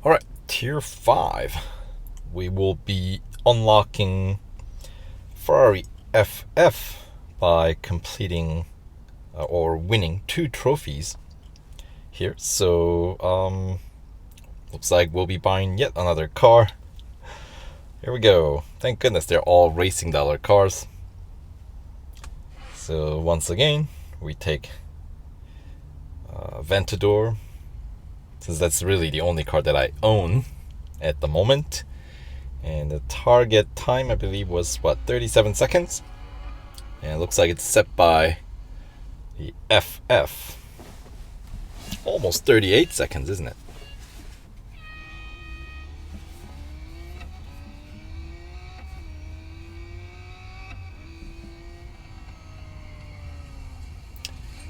Alright, Tier 5. We will be unlocking Ferrari FF by completing or winning 2 trophies here. So, looks like we'll be buying yet another car. Here we go. Thank goodness they're all racing dollar cars. So once again, we take Aventador, since that's really the only car that I own at the moment. And the target time, I believe, was, 37 seconds? And it looks like it's set by the FF. Almost 38 seconds, isn't it?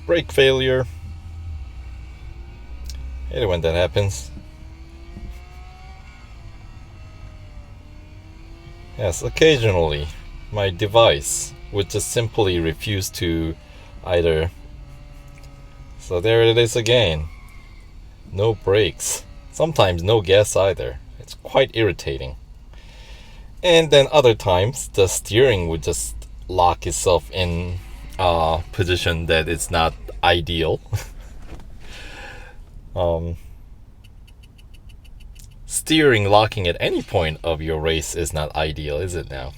Brake failure. I hate it when that happens. Yes, occasionally my device would just simply refuse to either. So there it is again. No brakes. Sometimes no gas either. It's quite irritating. And then other times the steering would just lock itself in a position that is not ideal. Steering locking at any point of your race is not ideal, is it now?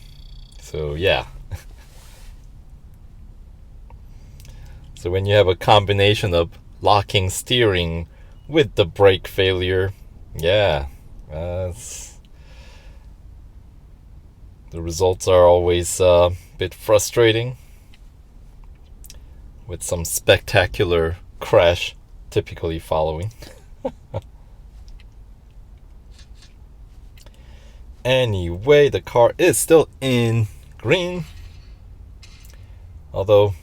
So yeah. So when you have a combination of locking steering with the brake failure, yeah, the results are always a bit frustrating, with some spectacular crash typically following. Anyway, the car is still in green. Although,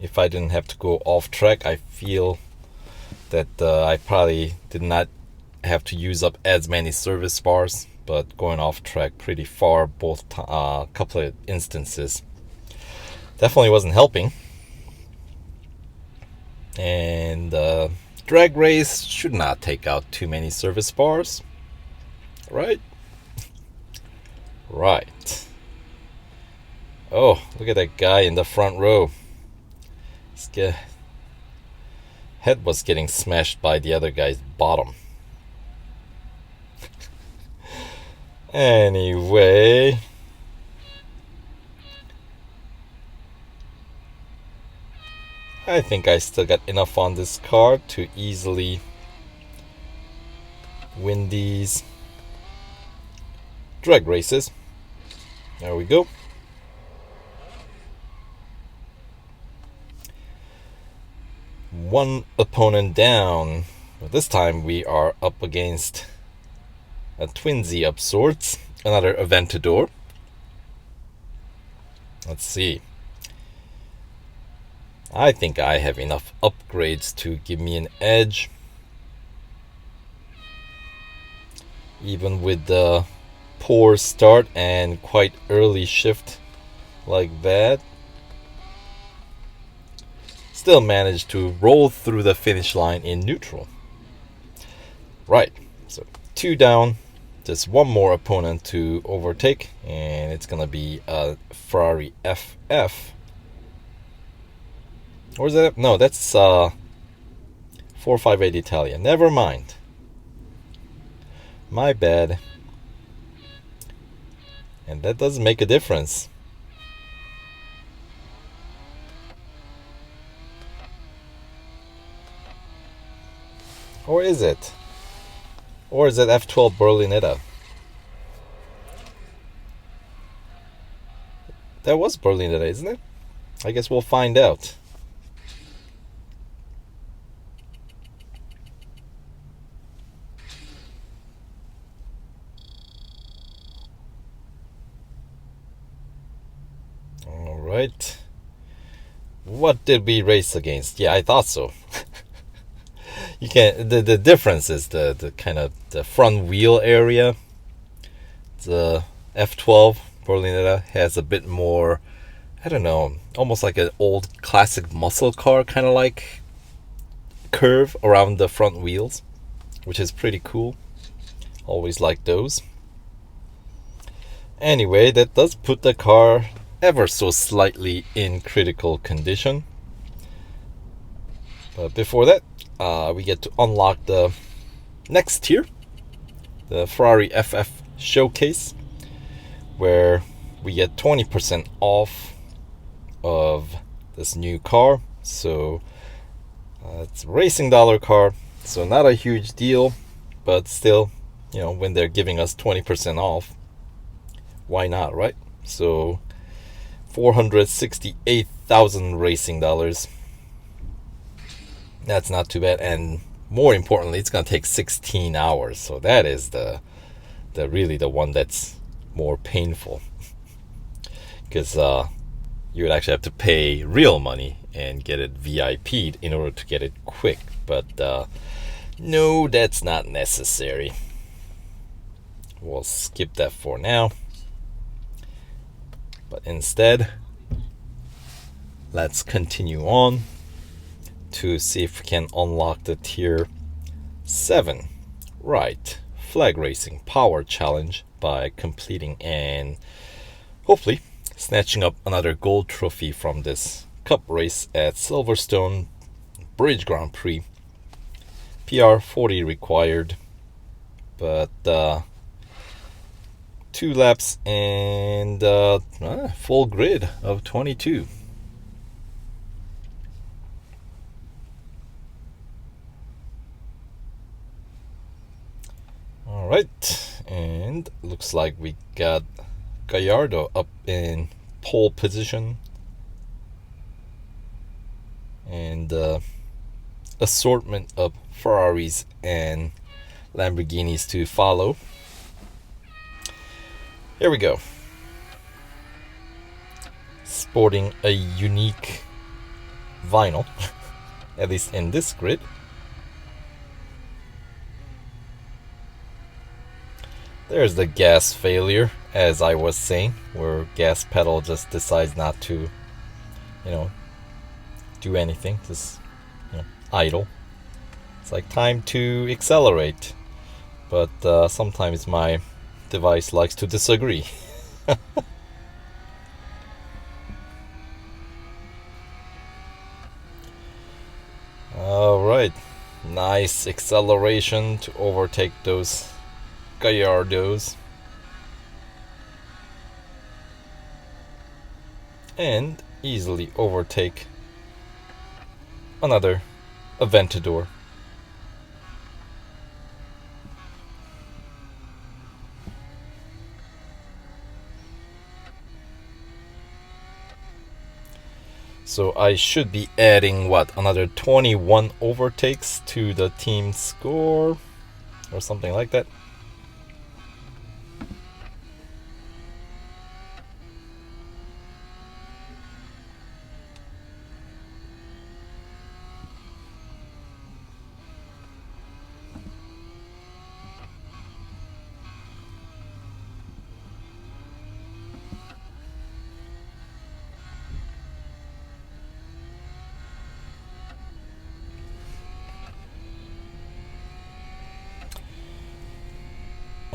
if I didn't have to go off track, I feel that I probably did not have to use up as many service bars. But going off track pretty far, both couple of instances, definitely wasn't helping. And drag race should not take out too many service bars. Right? Right. Oh, look at that guy in the front row. His head was getting smashed by the other guy's bottom. Anyway. I think I still got enough on this car to easily win these drag races. There we go. One opponent down. But this time we are up against a twinsy of sorts. Another Aventador. Let's see. I think I have enough upgrades to give me an edge. Even with the poor start and quite early shift like that, still managed to roll through the finish line in neutral. Right, so 2 down, just one more opponent to overtake, and it's gonna be a Ferrari FF. Or is that? No, that's 458 Italia. Never mind. My bad. And that does make a difference. Or is it? Or is it F12 Berlinetta? That was Berlinetta, isn't it? I guess we'll find out. Right. What did we race against? Yeah, I thought so. You can the difference is the kind of the front wheel area. The F12 Berlinetta has a bit more, I don't know, almost like an old classic muscle car kind of like curve around the front wheels. which is pretty cool. Always like those. Anyway, that does put the car ever so slightly in critical condition. But before that, we get to unlock the next tier, the Ferrari FF Showcase, where we get 20% off of this new car. So it's a racing dollar car, so not a huge deal, but still, you know, when they're giving us 20% off, why not, right? So 468,000 racing dollars. That's not too bad, and more importantly, it's gonna take 16 hours. So that is the really the one that's more painful, because you would actually have to pay real money and get it VIP'd in order to get it quick. But no, that's not necessary. We'll skip that for now. But instead, let's continue on to see if we can unlock the tier 7, right, flag racing power challenge, by completing and hopefully snatching up another gold trophy from this cup race at Silverstone Bridge Grand Prix. PR 40 required, but 2 laps and full grid of 22. Alright, and looks like we got Gallardo up in pole position, and assortment of Ferraris and Lamborghinis to follow. Here we go. Sporting a unique vinyl, at least in this grid. There's the gas failure, as I was saying, where gas pedal just decides not to, you know, do anything, just, you know, idle. It's like time to accelerate, but sometimes my device likes to disagree. Alright, nice acceleration to overtake those Gallardos, and easily overtake another Aventador. So I should be adding, what, another 21 overtakes to the team score or something like that.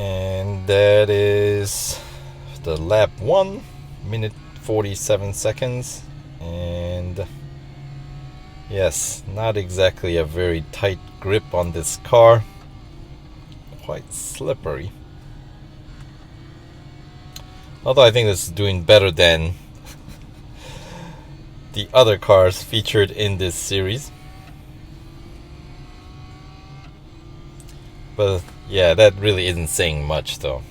And that is the lap 1, minute 47 seconds. And yes, not exactly a very tight grip on this car. Quite slippery. Although I think this is doing better than the other cars featured in this series. But yeah, that really isn't saying much though.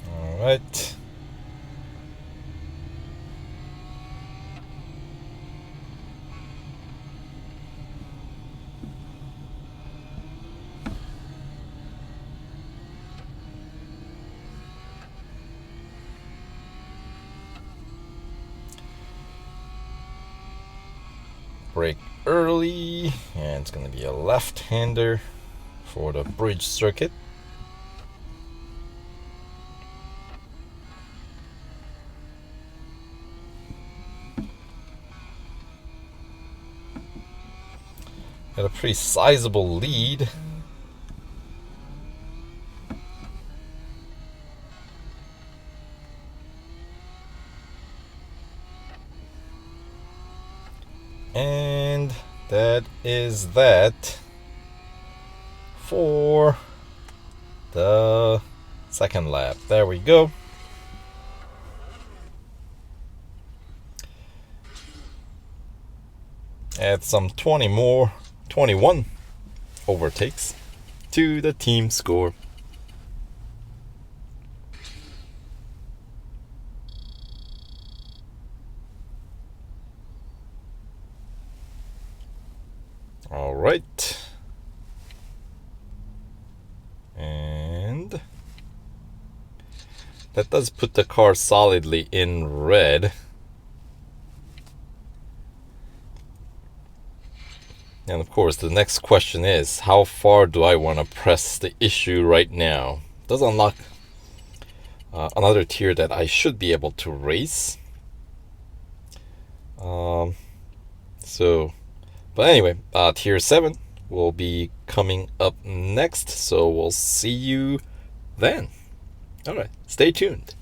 Alright. Brake early, and it's going to be a left-hander for the bridge circuit. Got a pretty sizable lead. And that is that for the second lap. There we go. Add some 21 overtakes to the team score. All right. And that does put the car solidly in red. And of course, the next question is, how far do I want to press the issue right now? It does unlock another tier that I should be able to race. But anyway, tier 7 will be coming up next, so we'll see you then. Alright, stay tuned.